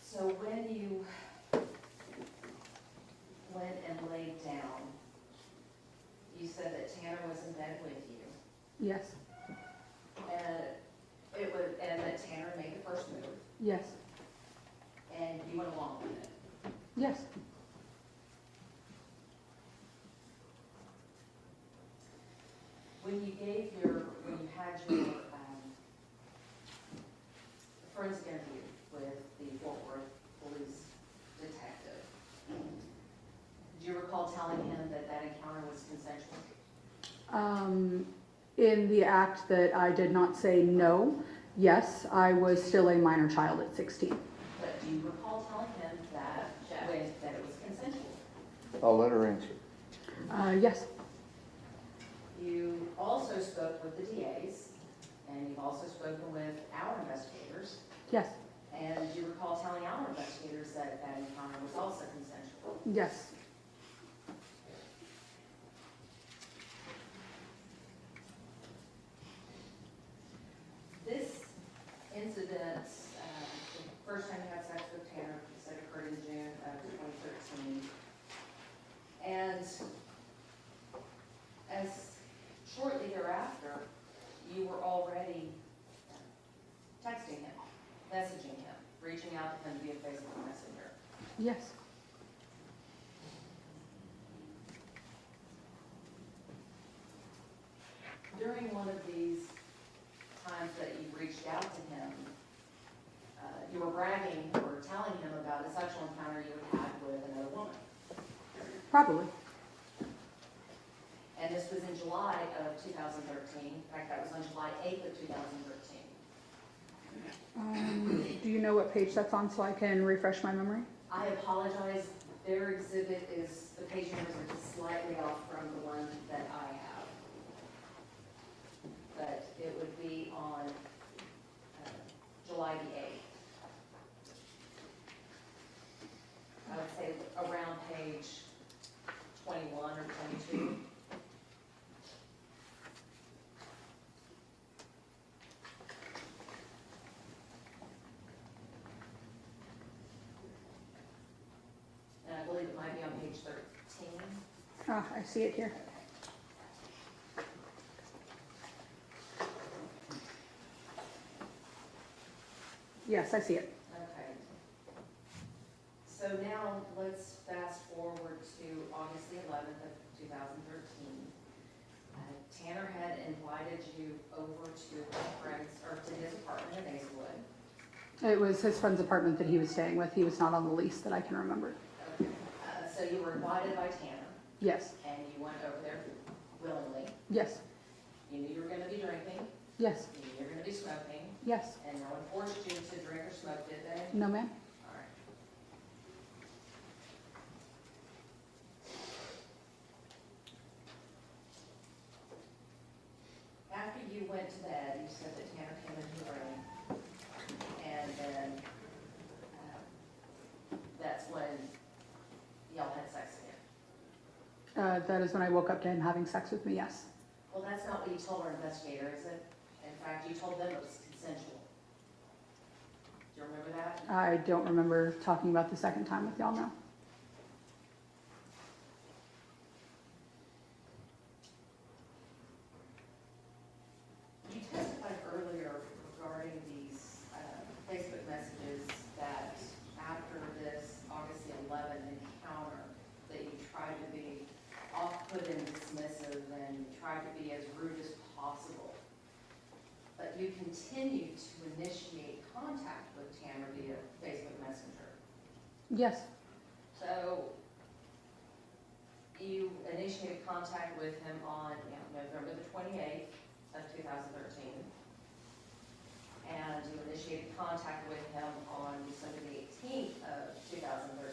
So when you went and laid down, you said that Tanner was in bed with you. Yes. And that Tanner made the first move, Yes. and you went along with it. Yes. When you had your forensic interview with the Fort Worth police detective, do you recall telling him that that encounter was consensual? In the act that I did not say no, yes, I was still a minor child at 16. But do you recall telling him that it was consensual? I'll let her answer. Yes. You also spoke with the DAs, and you've also spoken with our investigators, Yes. and do you recall telling our investigators that that encounter was also consensual? Yes. This incident, the first time you had sex with Tanner, you said occurred in June of 2013. And as shortly thereafter, you were already texting him, messaging him, reaching out to him via Facebook Messenger. Yes. During one of these times that you reached out to him, you were bragging or telling him about a sexual encounter you had had with another woman. Probably. And this was in July of 2013. In fact, that was on July 8th of 2013. Do you know what page that's on so I can refresh my memory? I apologize, their exhibit is, the page numbers are just slightly off from the one that I have. But it would be on July the 8th. I would say around page 21 or 22. And I believe it might be on page 13. Ah, I see it here. Yes, I see it. Okay. So now let's fast forward to August the 11th of 2013. Tanner had invited you over to his friend's, or to his apartment in Hazelwood. It was his friend's apartment that he was staying with. He was not on the lease that I can remember. Okay. So you were invited by Tanner, Yes. and you went over there willingly. Yes. You knew you were going to be drinking, Yes. you knew you were going to be smoking, Yes. and no one forced you to drink or smoke, did they? No, ma'am. All right. After you went to bed, you said that Tanner came into the room, and then that's when y'all had sex again. That is when I woke up to him having sex with me, yes. Well, that's not what you told our investigator, is it? In fact, you told them it was consensual. Do you remember that? I don't remember talking about the second time with y'all now. put in dismissive and tried to be as rude as possible. But you continued to initiate contact with Tanner via Facebook Messenger. Yes, So you initiated contact with him on November the 28th of 2013. And you initiated contact with him on December the 18th of 2013. Do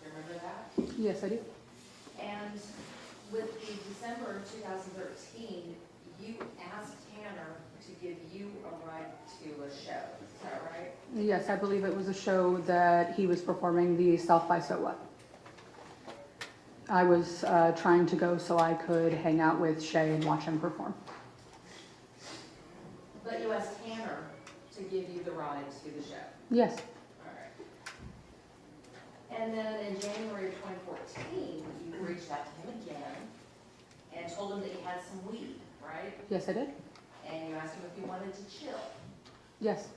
you remember that? yes, I do. And with the December of 2013, you asked Tanner to give you a ride to a show. Is that right? Yes, I believe it was a show that he was performing, the South by So What. I was trying to go so I could hang out with Shay and watch him perform. But you asked Tanner to give you the ride to the show. Yes, All right. And then in January of 2014, you reached out to him again and told him that you had some weed, right? yes, I did. And you asked him if he wanted to chill. Yes,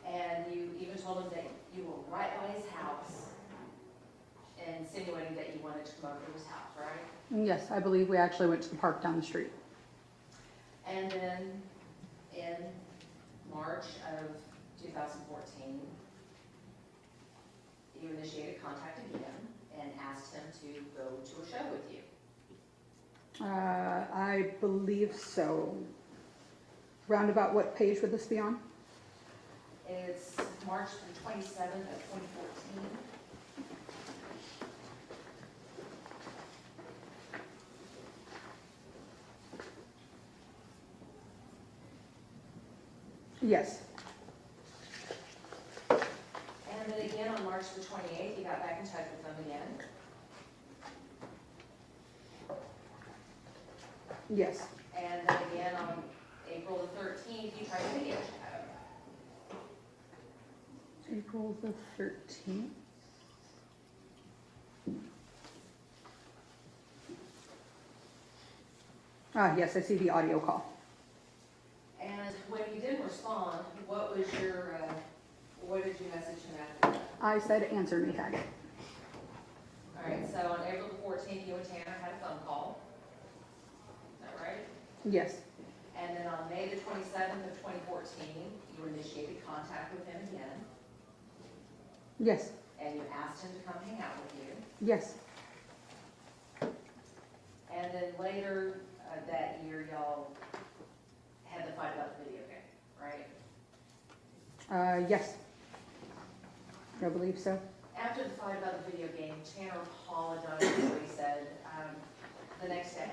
And you even told him that you were right by his house, insinuating that you wanted to come over to his house, right? yes, I believe we actually went to the park down the street. And then in March of 2014, you initiated contact again and asked him to go to a show with you. I believe so. Roundabout what page would this be on? It's March the 27th of 2014. Yes, And then again on March the 28th, you got back in touch with them again. yes, And then again on April the 13th, you tried to video chat. April the 13th. Yes, I see the audio call. And when you didn't respond, what did you message him after that? I said, answer me, faggot. All right, so on April the 14th, you and Tanner had a phone call. Is that right? Yes, And then on May the 27th of 2014, you initiated contact with him again, yes, and you asked him to come hang out with you. yes, And then later that year, y'all had the fight about the video game, right? yes. I believe so. After the fight about the video game, Tanner apologized for what he said the next day.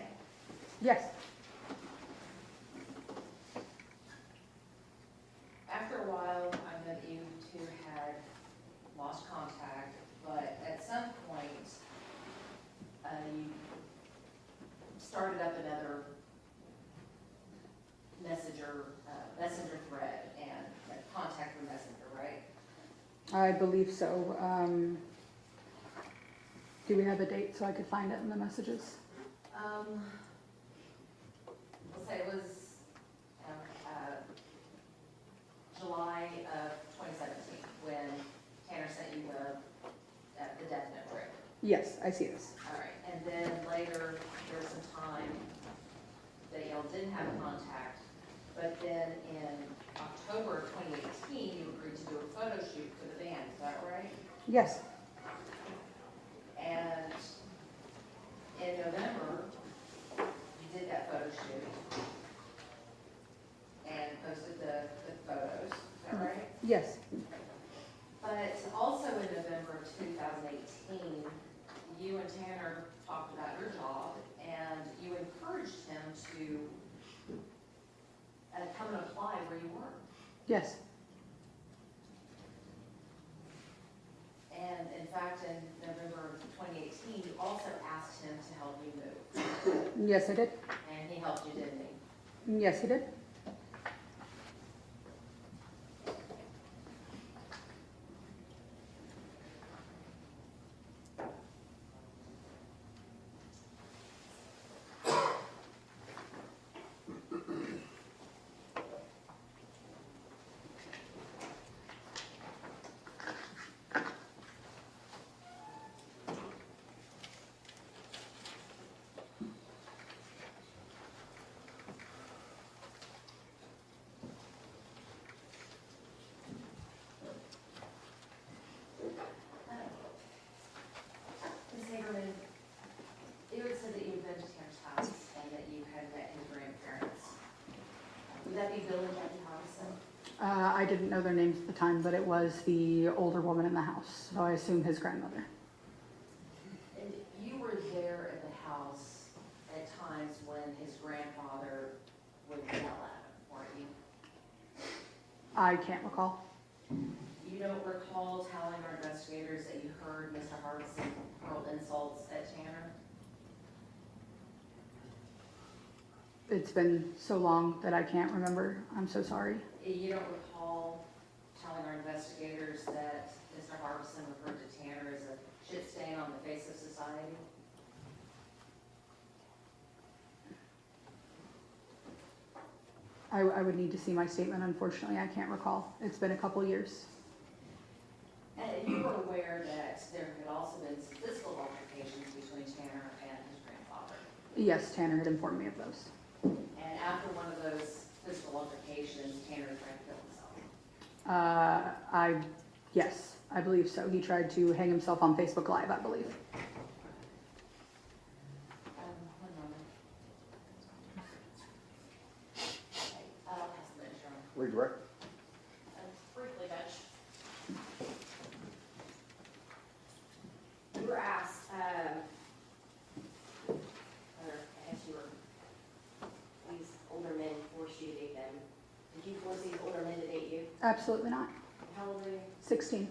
Yes, After a while, I know that you two had lost contact, but at some point, you started up another messenger thread and contact through Messenger, right? I believe so. Do we have a date so I could find it in the messages? Let's say it was July of 2017 when Tanner sent you the death note, right? Yes, I see this. All right, and then later, there was some time that y'all didn't have contact, but then in October of 2018, you agreed to do a photo shoot for the band, is that right? Yes, And in November, you did that photo shoot and posted the photos, is that right? yes, But also in November of 2018, you and Tanner talked about your job, and you encouraged him to come and apply where you work. yes, And in fact, in November of 2018, you also asked him to help you move. yes, I did. And he helped you, didn't he? Yes, he did. I didn't know their names at the time, but it was the older woman in the house, so I assume his grandmother. And you were there at the house at times when his grandfather would yell at him, weren't you? I can't recall. You don't recall telling our investigators that you heard Mr. Hardison hurl insults at Tanner? It's been so long that I can't remember. I'm so sorry. You don't recall telling our investigators that Mr. Hardison referred to Tanner as a shit stain on the face of society? I would need to see my statement. Unfortunately, I can't recall. It's been a couple years. And you were aware that there had also been some physical altercations between Tanner and his grandfather? Yes, Tanner had informed me of those. And after one of those physical altercations, Tanner tried to kill himself? Yes, I believe so. He tried to hang himself on Facebook Live, I believe. One moment. Okay, I'll have some insurance. Redirect. Briefly, Judge. You were asked, or I guess you were, these older men forced you to date them. Did you force these older men to date you? Absolutely not. How old are you? 16.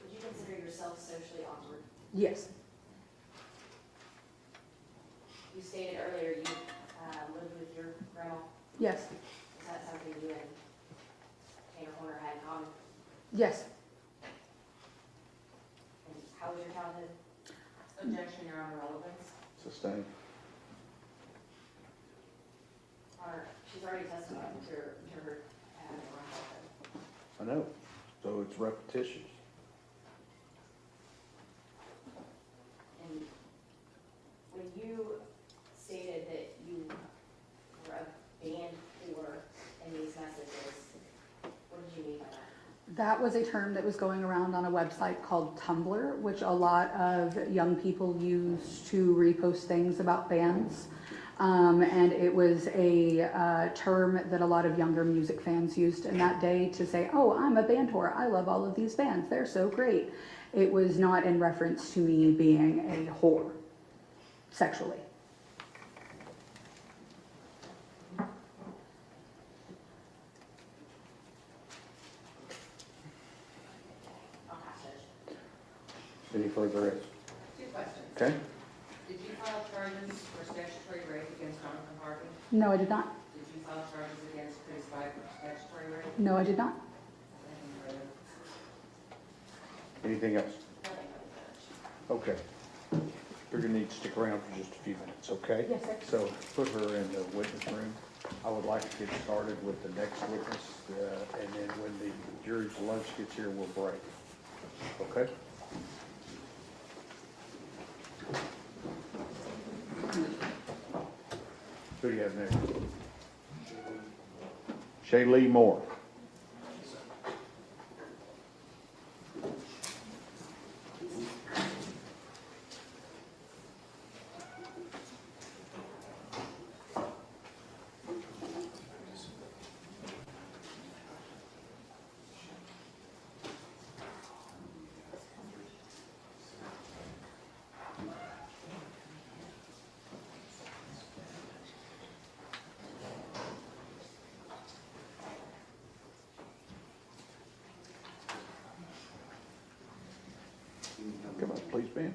Would you consider yourself socially awkward? Yes. You stated earlier you lived with your grandma. Yes. Is that something you and Tanner Horner had in common? Yes. And how was your childhood? Objection, Your Honor, relevance. Sustained. She's already testified to her having a rough childhood. I know, so it's repetitious. And when you stated that you were a band whore in these messages, what did you mean by that? That was a term that was going around on a website called Tumblr, which a lot of young people use to repost things about bands. And it was a term that a lot of younger music fans used in that day to say, oh, I'm a band whore. I love all of these bands. They're so great. It was not in reference to me being a whore sexually. I'll pass it. Any further? Two questions. Okay. Did you file charges for statutory rape against Jonathan Harvey? No, I did not. Did you file charges against Chris Spike for statutory rape? No, I did not. Nothing further. Anything else? Nothing further, Judge. Okay. You're gonna need to stick around for just a few minutes, okay? Yes, sir. So put her in the witness room. I would like to get started with the next witness, and then when the jury's lunch gets here, we'll break. Okay? Who do you have next? Shaylee Moore. Come on, please, Ben.